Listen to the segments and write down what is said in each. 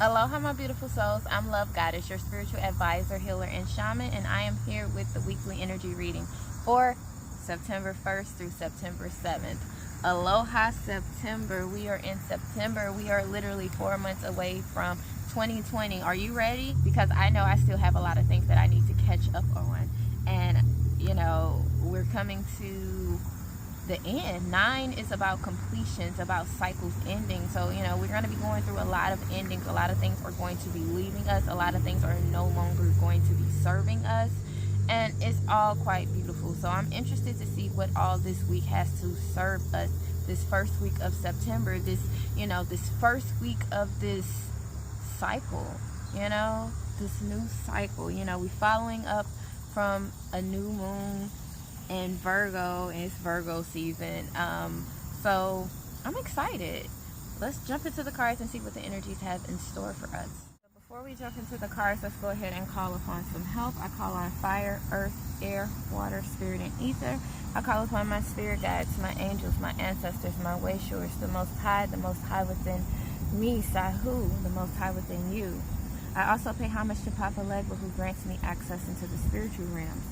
Aloha, my beautiful souls. I'm Love Goddess, your spiritual advisor, healer, and shaman, and I am here with the weekly energy reading for September 1st through September 7th. Aloha, September. We are in September. We are literally 4 months away from 2020. Are you ready? Because I know I still have a lot of things that I need to catch up on. And, you know, we're coming to the end. 9 is about completions, about cycles ending. So, you know, we're going to be going through a lot of endings. A lot of things are going to be leaving us. A lot of things are no longer going to be serving us. And it's all quite beautiful. So I'm interested to see what all this week has to serve us. This first week of September, this first week of this cycle, this new cycle. We're following up from a new moon in Virgo, and it's Virgo season. So I'm excited. Let's jump into the cards and see what the energies have in store for us. Before we jump into the cards, let's go ahead and call upon some help. I call on fire, earth, air, water, spirit, and ether. I call upon my spirit guides, my angels, my ancestors, my way showers, the most high within me, Sahu, the most high within you. I also pay homage to Papa Legba, who grants me access into the spiritual realms.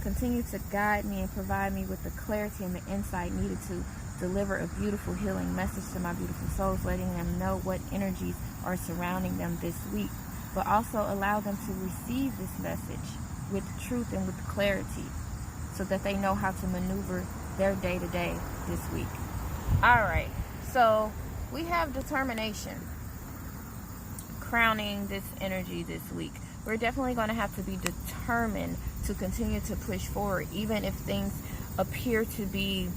Continue to guide me and provide me with the clarity and the insight needed to deliver a beautiful healing message to my beautiful souls, letting them know what energies are surrounding them this week, but also allow them to receive this message with truth and with clarity so that they know how to maneuver their day-to-day this week. All right, so we have determination crowning this energy this week. We're definitely going to have to be determined to continue to push forward, even if things appear to be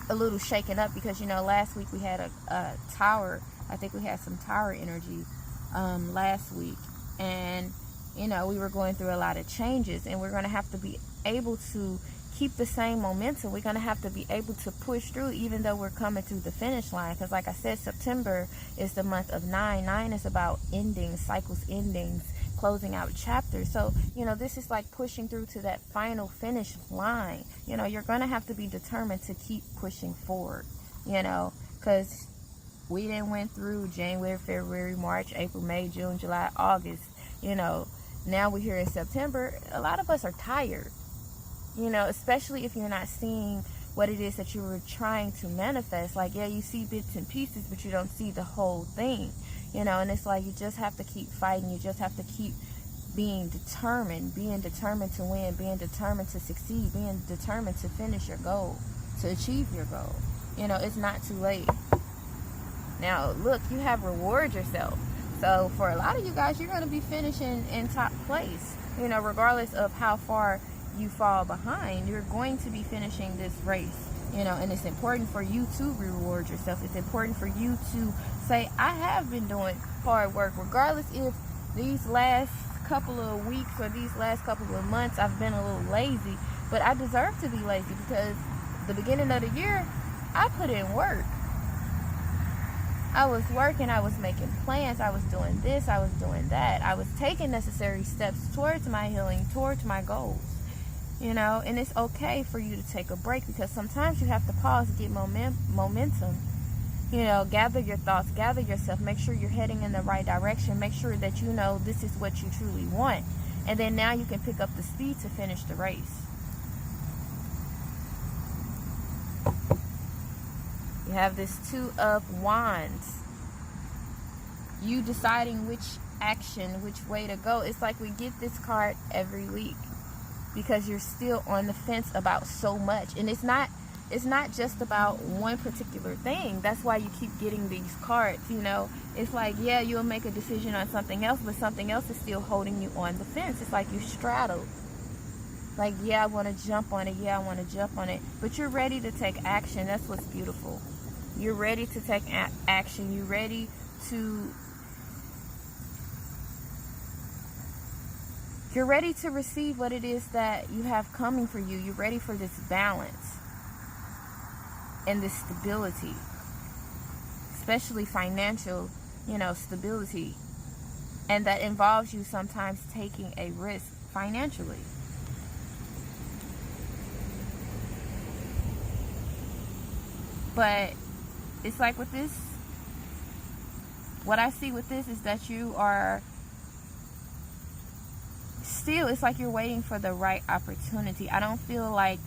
a little shaken up, because last week we had a tower. I think we had some tower energy last week, and we were going through a lot of changes, and we're going to have to be able to keep the same momentum. We're going to have to be able to push through, even though we're coming to the finish line, because like I said, September is the month of 9. 9 is about endings, cycles, endings, closing out chapters. So this is like pushing through to that final finish line. You're going to have to be determined to keep pushing forward, because we then went through January, February, March, April, May, June, July, August. Now we're here in September. A lot of us are tired, especially if you're not seeing what it is that you were trying to manifest. Like, yeah, you see bits and pieces, but you don't see the whole thing, and it's like you just have to keep fighting. You just have to keep being determined to win, being determined to succeed, being determined to finish your goal, to achieve your goal. It's not too late. Now, look, you have rewarded yourself. So for a lot of you guys, you're going to be finishing in top place, regardless of how far you fall behind. You're going to be finishing this race, and it's important for you to reward yourself. It's important for you to say, I have been doing hard work, regardless if these last couple of weeks or these last couple of months I've been a little lazy, but I deserve to be lazy, because the beginning of the year I put in work. I was working, I was making plans, I was doing this, I was doing that. I was taking necessary steps towards my healing, towards my goals. And it's okay for you to take a break, because sometimes you have to pause to get momentum. Gather your thoughts, gather yourself, make sure you're heading in the right direction, make sure that this is what you truly want. And then now you can pick up the speed to finish the race. You have this 2 of Wands. You deciding which action, which way to go. It's like we get this card every week because you're still on the fence about so much. And it's not just about one particular thing. That's why you keep getting these cards. It's like, yeah, you'll make a decision on something else, but something else is still holding you on the fence. It's like you straddle. Like, yeah, I want to jump on it. Yeah, I want to jump on it. But you're ready to take action. That's what's beautiful. You're ready to take action. You're ready to receive what it is that you have coming for you. You're ready for this balance and this stability, especially financial, stability. And that involves you sometimes taking a risk financially. But it's like with this what I see with this is that you are still, it's like you're waiting for the right opportunity. I don't feel like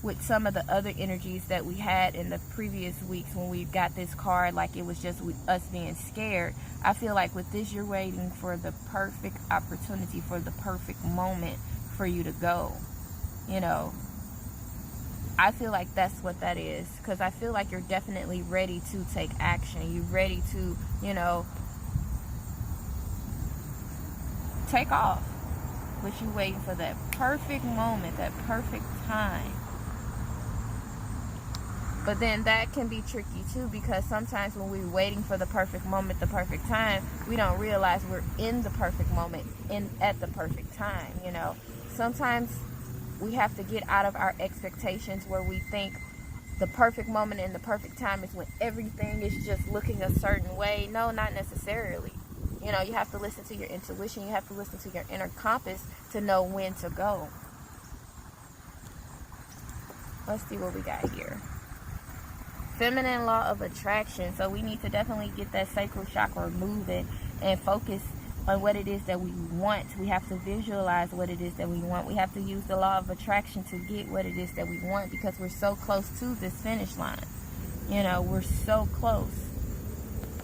with some of the other energies that we had in the previous weeks when we got this card, like it was just us being scared. I feel like with this, you're waiting for the perfect opportunity, for the perfect moment for you to go. You know, I feel like that's what that is, because I feel like you're definitely ready to take action. You're ready to, you know, take off. But you're waiting for that perfect moment, that perfect time. But then that can be tricky too, because sometimes when we're waiting for the perfect moment, the perfect time, we don't realize we're in the perfect moment, at the perfect time, you know. Sometimes we have to get out of our expectations where we think the perfect moment and the perfect time is when everything is just looking a certain way. No, not necessarily. You know, you have to listen to your intuition. You have to listen to your inner compass to know when to go. Let's see what we got here. Feminine law of attraction. So we need to definitely get that sacral chakra moving and focus on what it is that we want. We have to visualize what it is that we want. We have to use the law of attraction to get what it is that we want, because we're so close to this finish line. You know, we're so close.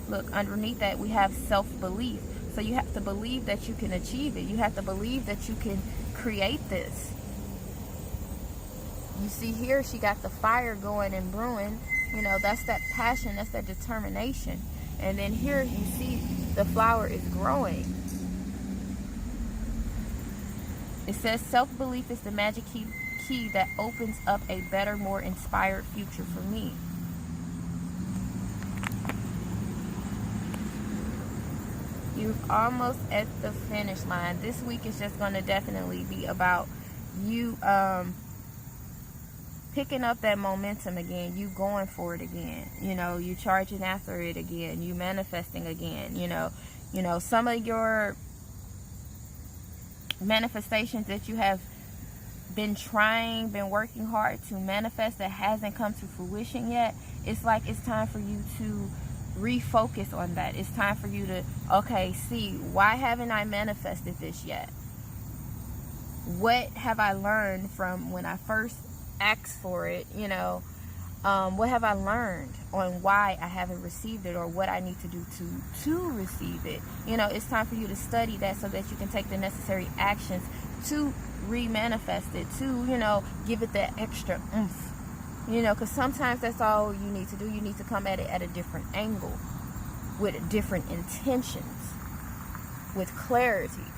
Look, underneath that we have self-belief. So you have to believe that you can achieve it. You have to believe that you can create this. You see here, she got the fire going and brewing. You know, that's that passion, that's that determination. And then here you see the flower is growing. It says self-belief is the magic key that opens up a better, more inspired future for me. You're almost at the finish line. This week is just going to definitely be about you picking up that momentum again, you going for it again, you know, you charging after it again, you manifesting again, you know, some of your manifestations that you have been working hard to manifest that hasn't come to fruition yet, it's like it's time for you to refocus on that. It's time for you to, okay, see, why haven't I manifested this yet? What have I learned from when I first asked for it? You know, what have I learned on why I haven't received it, or what I need to do to receive it? You know, it's time for you to study that so that you can take the necessary actions to re-manifest it, to, you know, give it that extra oomph. You know, because sometimes that's all you need to do. You need to come at it at a different angle, with different intentions, with clarity.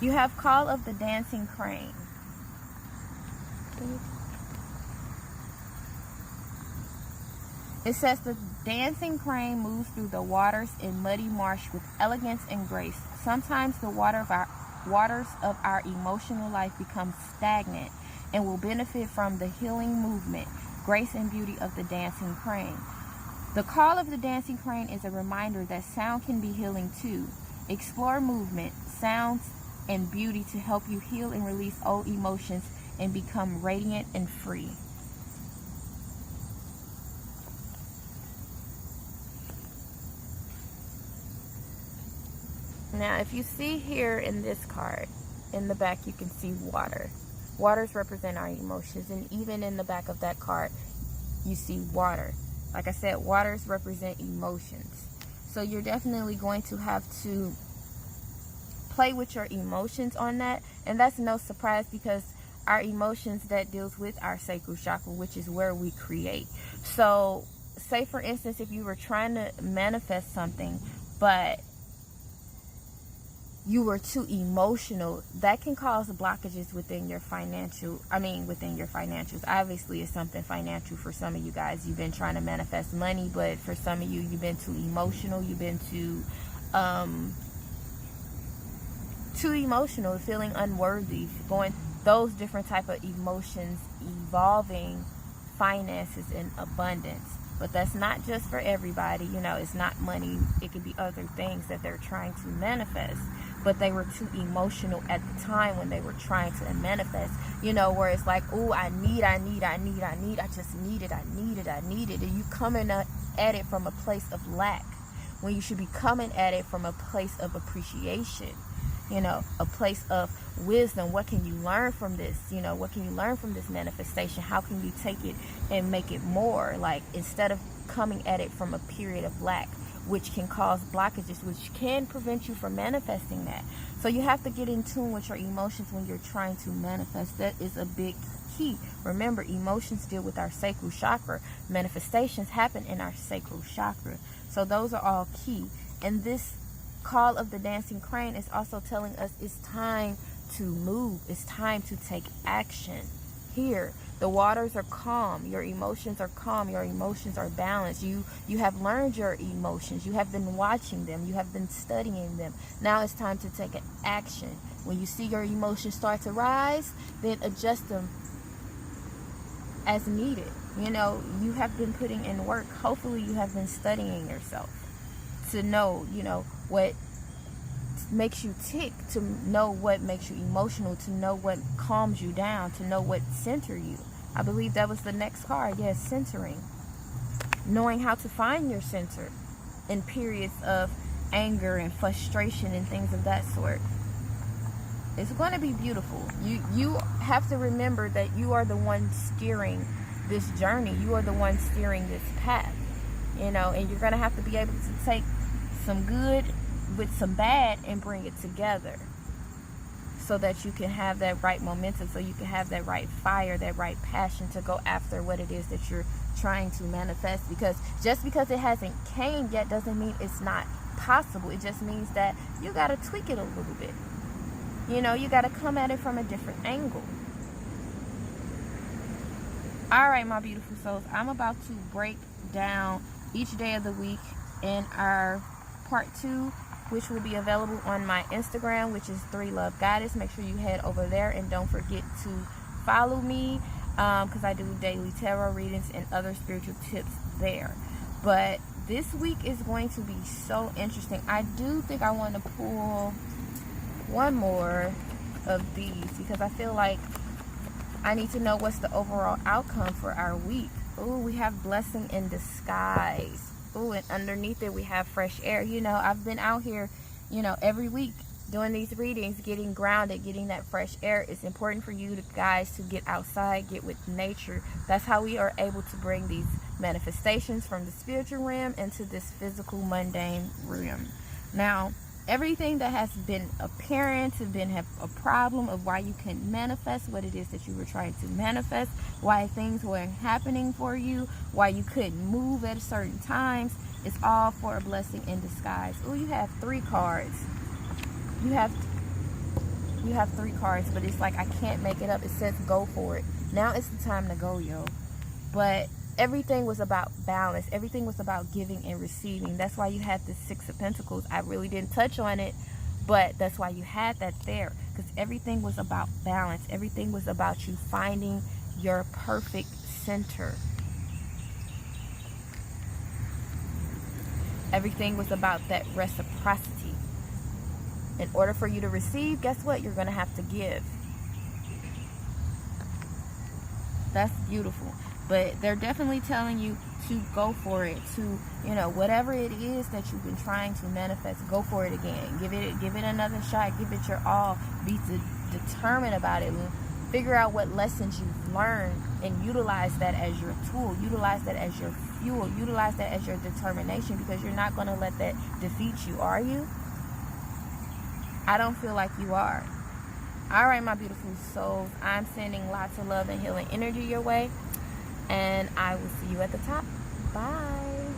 You have Call of the Dancing Crane. It says the dancing crane moves through the waters in muddy marsh with elegance and grace. Sometimes the waters of our emotional life become stagnant and will benefit from the healing movement, grace and beauty of the dancing crane. The Call of the Dancing Crane is a reminder that sound can be healing too. Explore movement, sounds, and beauty to help you heal and release old emotions and become radiant and free. Now, if you see here in this card, in the back you can see water. Waters represent our emotions, and even in the back of that card, you see water. Like I said, waters represent emotions. So you're definitely going to have to play with your emotions on that, and that's no surprise because our emotions, that deals with our sacral chakra, which is where we create. So say for instance, if you were trying to manifest something but you were too emotional, that can cause blockages within your financials. Obviously it's something financial for some of you guys. You've been trying to manifest money, but for some of you, you've been too emotional. You've been too emotional, feeling unworthy, going those different type of emotions, evolving finances and abundance. But that's not just for everybody. You know, it's not money. It could be other things that they're trying to manifest, but they were too emotional at the time when they were trying to manifest. You know, where it's like, oh, I just need it. And you coming up at it from a place of lack, when you should be coming at it from a place of appreciation, a place of wisdom. What can you learn from this? What can you learn from this manifestation? How can you take it and make it more? Like, instead of coming at it from a period of lack, which can cause blockages, which can prevent you from manifesting that. So you have to get in tune with your emotions when you're trying to manifest. That is a big key. Remember, emotions deal with our sacral chakra. Manifestations happen in our sacral chakra. So those are all key. And this call of the dancing crane is also telling us it's time to move. It's time to take action. Here, the waters are calm. Your emotions are calm. Your emotions are balanced. You have learned your emotions. You have been watching them. You have been studying them. Now it's time to take an action. When you see your emotions start to rise, then adjust them as needed. You have been putting in work. Hopefully you have been studying yourself to know, what makes you tick, to know what makes you emotional, to know what calms you down, to know what center you. I believe that was the next card. Yes, centering. Knowing how to find your center in periods of anger and frustration and things of that sort. It's going to be beautiful. You have to remember that you are the one steering this journey. You are the one steering this path. And you're going to have to be able to take some good with some bad and bring it together, so that you can have that right momentum, so you can have that right fire, that right passion to go after what it is that you're trying to manifest. Because just because it hasn't came yet doesn't mean it's not possible. It just means that you got to tweak it a little bit. You got to come at it from a different angle. All right, my beautiful souls, I'm about to break down each day of the week in our part 2, which will be available on my Instagram, which is 3Love Goddess. Make sure you head over there, and don't forget to follow me, because I do daily tarot readings and other spiritual tips there. But this week is going to be so interesting. I do think I want to pull one more of these, because I feel like I need to know what's the overall outcome for our week. Oh, we have blessing in disguise. Oh, and underneath it we have fresh air. I've been out here, every week doing these readings, getting grounded, getting that fresh air. It's important for you guys to get outside, get with nature. That's how we are able to bring these manifestations from the spiritual realm into this physical, mundane realm. Now, everything that has been apparent to have a problem of why you couldn't manifest what it is that you were trying to manifest, why things weren't happening for you, why you couldn't move at certain times, it's all for a blessing in disguise. Oh, you have 3 cards. You have 3 cards, but it's like I can't make it up. It says go for it. Now it's the time to go, yo. But everything was about balance. Everything was about giving and receiving. That's why you had the 6 of Pentacles. I really didn't touch on it, but that's why you had that there, because everything was about balance. Everything was about you finding your perfect center. Everything was about that reciprocity. In order for you to receive, guess what? You're going to have to give. That's beautiful. But they're definitely telling you to go for it, to, whatever it is that you've been trying to manifest, go for it again. Give it another shot. Give it your all. Be determined about it. Figure out what lessons you've learned and utilize that as your tool. Utilize that as your fuel. Utilize that as your determination, because you're not going to let that defeat you, are you? I don't feel like you are. All right, my beautiful souls. I'm sending lots of love and healing energy your way. And I will see you at the top. Bye.